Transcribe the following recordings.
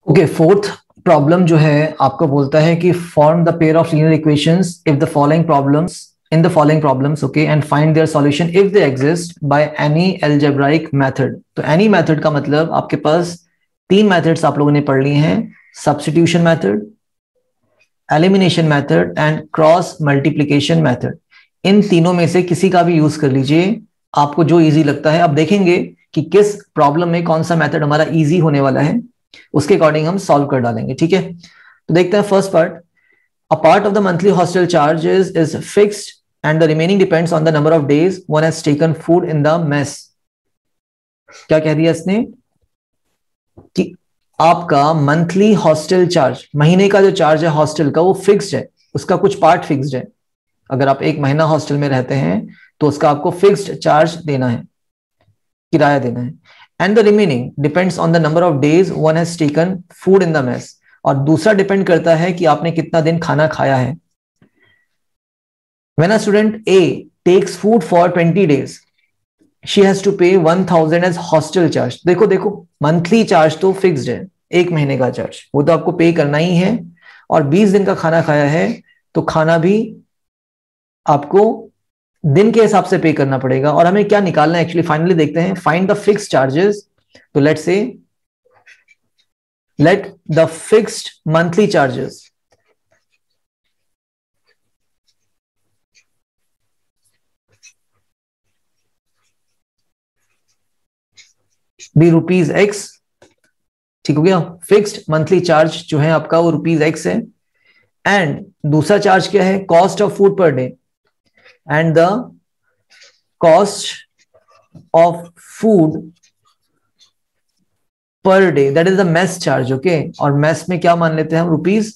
Okay, fourth problem जो है आपको बोलता है कि form the pair of linear equations if the following problems in the following problems, okay, and find their solution if they exist by any algebraic method. तो any method का मतलब आपके पास तीन मेथड्स आप लोगों ने पढ़ लिए हैं, substitution method, elimination method and cross multiplication method. इन तीनों में से किसी का भी यूज कर लीजिए, आपको जो इजी लगता है। अब देखेंगे कि किस प्रॉब्लम में कौन सा मेथड हमारा इजी होने वाला है, उसके अकॉर्डिंग हम सॉल्व कर डालेंगे। ठीक है, तो देखते हैं first part. A part of the monthly hostel charges is fixed and the remaining depends on the number of days one has taken food in the mess. क्या कह दिया इसने कि आपका मंथली हॉस्टल चार्ज, महीने का जो चार्ज है हॉस्टल का, वो फिक्स्ड है, उसका कुछ पार्ट फिक्स्ड है। अगर आप एक महीना हॉस्टल में रहते हैं तो उसका आपको फिक्स्ड चार्ज देना है, किराया देना है। And the remaining depends on the number of days one has taken food in the mess, और दूसरा डिपेंड करता है कि आपने कितना दिन खाना खाया है। When a student A takes food for 20 days, she has to pay 1000 as hostel charge. देखो देखो, मंथली चार्ज तो फिक्स्ड है, एक महीने का चार्ज वो तो आपको पे करना ही है, और 20 दिन का खाना खाया है तो खाना भी आपको दिन के हिसाब से पे करना पड़ेगा। और हमें क्या निकालना है एक्चुअली, फाइनली देखते हैं, फाइंड द फिक्स्ड चार्जेस। तो let's say let the fixed monthly charges be rupees x। ठीक हो गया, फिक्स्ड मंथली चार्ज जो है आपका वो रुपीज एक्स है। एंड दूसरा चार्ज क्या है, cost of food per day, and the cost of food per day that is the mess charge. Okay, और मेस में क्या मान लेते हैं हम, रुपीज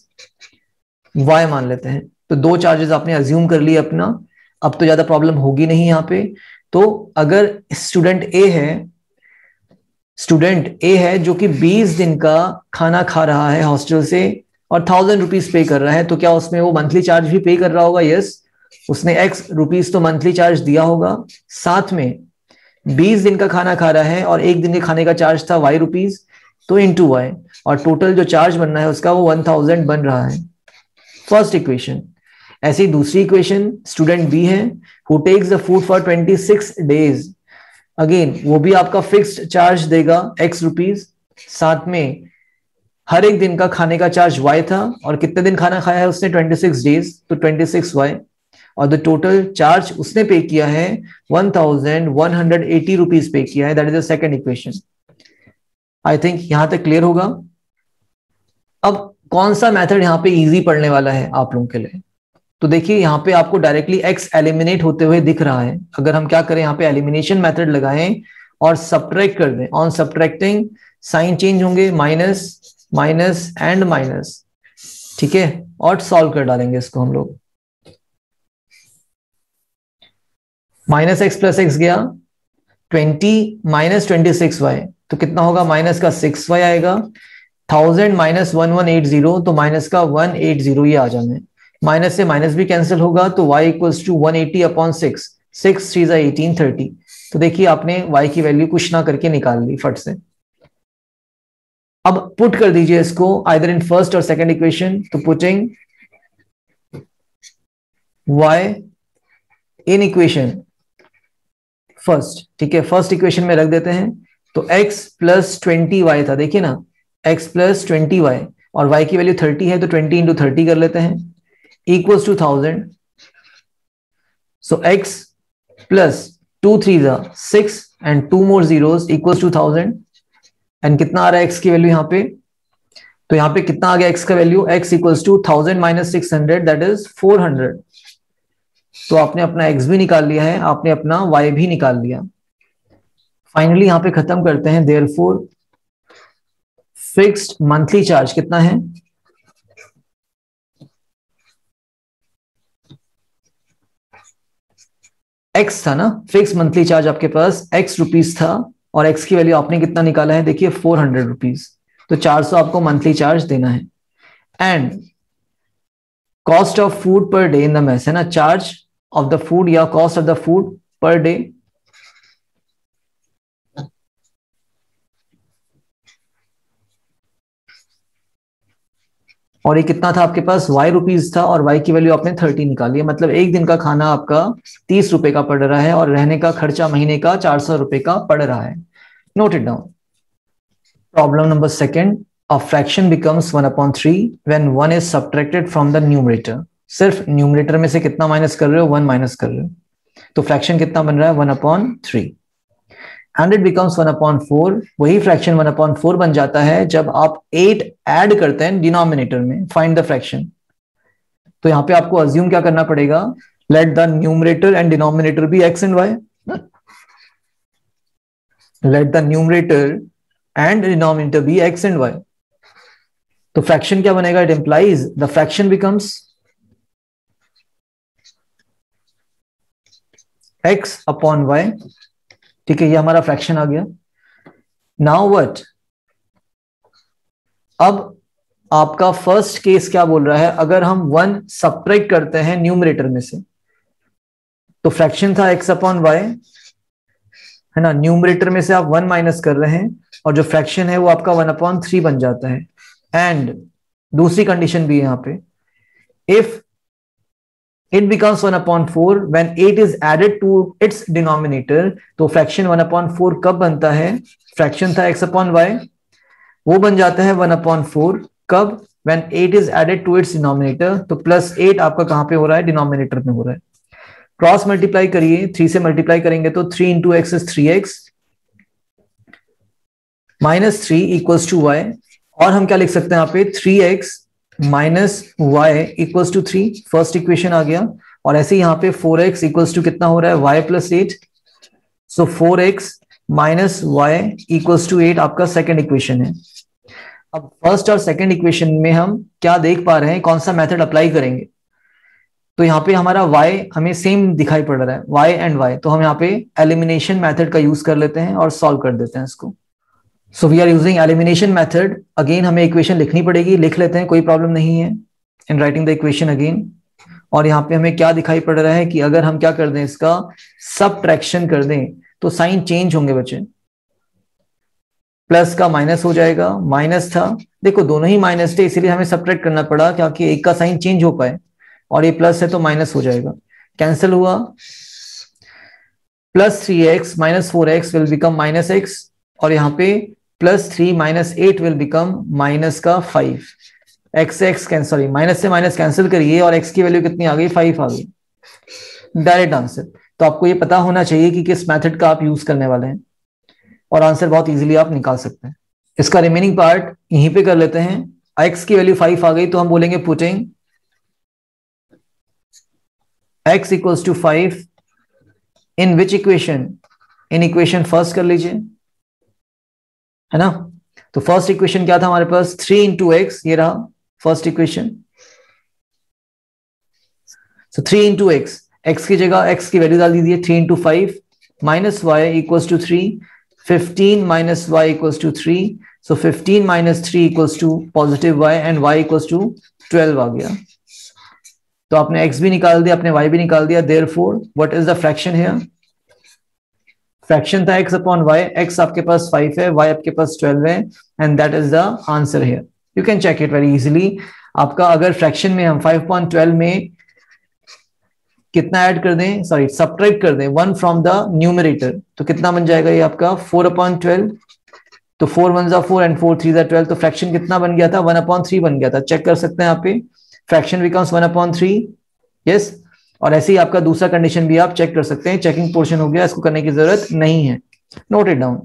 वाई मान लेते हैं। तो दो चार्जेस आपने अज्यूम कर लिए अपना, अब तो ज्यादा प्रॉब्लम होगी नहीं यहाँ पे। तो अगर स्टूडेंट ए है जो कि 20 दिन का खाना खा रहा है हॉस्टल से और 1000 रुपीज पे कर रहा है, तो क्या उसमें वो मंथली चार्ज भी पे कर रहा होगा? यस, उसने एक्स रुपीज तो मंथली चार्ज दिया होगा, साथ में 20 दिन का खाना खा रहा है और एक दिन के खाने का चार्ज था वाई रुपीज, तो इंटू वाई, और टोटल जो चार्ज बनना है उसका वो 1000 बन रहा है। First equation. ऐसी दूसरी इक्वेशन, स्टूडेंट बी है who takes the food for 26 days, again वो भी आपका फिक्स्ड चार्ज देगा एक्स रुपीज, साथ में हर एक दिन का खाने का चार्ज वाई था, और कितने दिन खाना खाया है उसने, 26 days, तो 26 वाई, और द टोटल चार्ज उसने पे किया है 1180 रुपीज पे किया है। That is the second equation. I think यहां तक क्लियर होगा। अब कौन सा मेथड यहाँ पे इजी पड़ने वाला है आप लोगों के लिए, तो देखिए यहाँ पे आपको डायरेक्टली एक्स एलिमिनेट होते हुए दिख रहा है। अगर हम क्या करें, यहाँ पे एलिमिनेशन मेथड लगाएं और सब्ट्रैक्ट कर दें, ऑन सब्ट्रैक्टिंग साइन चेंज होंगे, माइनस माइनस एंड माइनस, ठीक है, और सॉल्व कर डालेंगे इसको हम लोग। माइनस एक्स प्लस एक्स गया, 20 माइनस 26y, तो कितना होगा, माइनस का 6y आएगा। 1000 माइनस 1180, तो माइनस का 180 ये आ जाना, माइनस से माइनस भी कैंसिल होगा, तो y इक्वल्स टू 180 अपॉन 6, 6 3 1830। तो देखिए आपने y की वैल्यू कुछ ना करके निकाल ली फट से। अब पुट कर दीजिए इसको आइदर इन फर्स्ट और सेकंड इक्वेशन, तो putting y in equation first, ठीक है, फर्स्ट इक्वेशन में रख देते हैं, तो x प्लस 20y था, देखिए ना, x प्लस 20y, और y की वैल्यू 30 है, तो 20 इंटू 30 कर लेते हैं, equals to 1000। So x plus 2 3 6 and 2 more zeros equals to 1000। And कितना आ रहा है x की वैल्यू यहाँ पे, तो यहाँ पे कितना आ गया x का value, x equals to 1000 minus 600 that is 400। तो आपने अपना x भी निकाल लिया है, आपने अपना y भी निकाल लिया। फाइनली यहां पे खत्म करते हैं, देयरफॉर फिक्स्ड मंथली चार्ज कितना है, x था ना, फिक्स मंथली चार्ज आपके पास x रुपीज था, और x की वैल्यू आपने कितना निकाला है, देखिए 400 रुपीज, तो 400 आपको मंथली चार्ज देना है। And cost of food per day in the mess है ना, चार्ज ऑफ द फूड या cost of the food per day, और ये कितना था आपके पास, y रुपीज था और y की वैल्यू आपने 30 निकाली है, मतलब एक दिन का खाना आपका 30 रुपए का पड़ रहा है और रहने का खर्चा महीने का 400 रुपए का पड़ रहा है। Note it down. Problem number second, a fraction becomes 1/3 when 1 is subtracted from the numerator. सिर्फ न्यूमरेटर में से कितना माइनस कर रहे हो, 1 माइनस कर रहे हो, तो फ्रैक्शन कितना बन रहा है, 1/3। And it becomes 1/4। वही फ्रैक्शन 1/4 बन जाता है जब आप 8 ऐड करते हैं डिनोमिनेटर में। Find the fraction. तो यहां पे आपको अज्यूम क्या करना पड़ेगा, let the numerator and denominator be X and Y. Let the numerator and denominator be X and Y. तो फ्रैक्शन क्या बनेगा, it implies the fraction becomes X upon Y. ठीक है, ये हमारा फ्रैक्शन आ गया। नाउ व्हाट, अब आपका फर्स्ट केस क्या बोल रहा है, अगर हम 1 सब्ट्रैक्ट करते हैं न्यूमरेटर में से, तो फ्रैक्शन था x अपॉन वाई, है ना, न्यूमरेटर में से आप 1 माइनस कर रहे हैं और जो फ्रैक्शन है वो आपका 1/3 बन जाता है। एंड दूसरी कंडीशन भी है यहां पे, if it becomes 1/4 when 8 is added to its denominator। तो फ्रैक्शन 1/4 कब बनता है, फ्रैक्शन था x अपॉन वाई, वो बन जाता है 1/4 कब, when 8 is added to its denominator। तो +8 आपका कहां पे हो रहा है, डिनोमिनेटर में हो रहा है। क्रॉस मल्टीप्लाई करिए, 3 से मल्टीप्लाई करेंगे तो 3 into x is 3x -3 equals to y। और हम क्या लिख सकते हैं यहाँ पे, 3x minus Y equals to 3, first equation आ गया। और ऐसे ही यहाँ पे 4x इक्वल्स टू कितना हो रहा है, y + 8। So 4x minus Y equals to 8 आपका सेकंड इक्वेशन है। अब फर्स्ट और सेकंड इक्वेशन में हम क्या देख पा रहे हैं, कौन सा मेथड अप्लाई करेंगे। तो यहाँ पे हमारा y हमें सेम दिखाई पड़ रहा है, y एंड y, तो हम यहाँ पे एलिमिनेशन मेथड का यूज कर लेते हैं और सॉल्व कर देते हैं इसको। So we are using elimination method. Again हमें इक्वेशन लिखनी पड़ेगी, लिख लेते हैं, कोई प्रॉब्लम नहीं है in writing the equation again. और यहाँ पे हमें क्या दिखाई पड़ रहा है कि अगर हम क्या कर दें, इसका सबट्रैक्शन कर दें तो साइन चेंज होंगे बच्चे, प्लस का माइनस हो जाएगा, माइनस था, देखो दोनों ही माइनस थे इसीलिए हमें सबट्रैक्ट करना पड़ा क्योंकि एक का साइन चेंज हो पाए, और ये प्लस है तो माइनस हो जाएगा, कैंसिल हुआ। +3x - 4x will become -x, और यहाँ पे +3 - 8 will become -5। x sorry minus से माइनस कैंसिल करिए और x की वैल्यू कितनी आ गई, 5 आ गई। Direct answer. तो आपको ये पता होना चाहिए कि किस मेथड का आप यूज करने वाले हैं, और आंसर बहुत इजीली आप निकाल सकते हैं। इसका रिमेनिंग पार्ट यहीं पे कर लेते हैं। x की वैल्यू 5 आ गई तो हम बोलेंगे putting x = 5 in which equation, in equation first कर लीजिए, है ना। तो फर्स्ट इक्वेशन क्या था हमारे पास, 3 into x, ये रहा फर्स्ट इक्वेशन। सो 3 into x, x की जगह x की वैल्यू डाल दीजिए, 3 into 5 - y = 3, 15 - y = 3, so 15 - 3 = +y and y = 12 आ गया। तो आपने x भी निकाल दिया, आपने y भी निकाल दिया, therefore what is the fraction here, fraction था x अपॉन y, x आपके पास 5 है, y आपके पास 12 है, and that is the answer here. You can check it very easily. आपका अगर फ्रैक्शन में हम 5/12 में कितना ऐड कर दें, सॉरी सब्ट्रैक्ट कर दें 1 फ्रॉम द न्यूमरेटर, तो कितना बन जाएगा ये आपका 4/12। तो 4 1 = 4 एंड 4 3 = 12, तो फ्रैक्शन कितना बन गया था, 1/3 बन गया था। चेक कर सकते हैं यहाँ पे, फ्रैक्शन बिकम्स 1/3, यस। और ऐसे ही आपका दूसरा कंडीशन भी आप चेक कर सकते हैं, चेकिंग पोर्शन हो गया, इसको करने की जरूरत नहीं है। Note it down.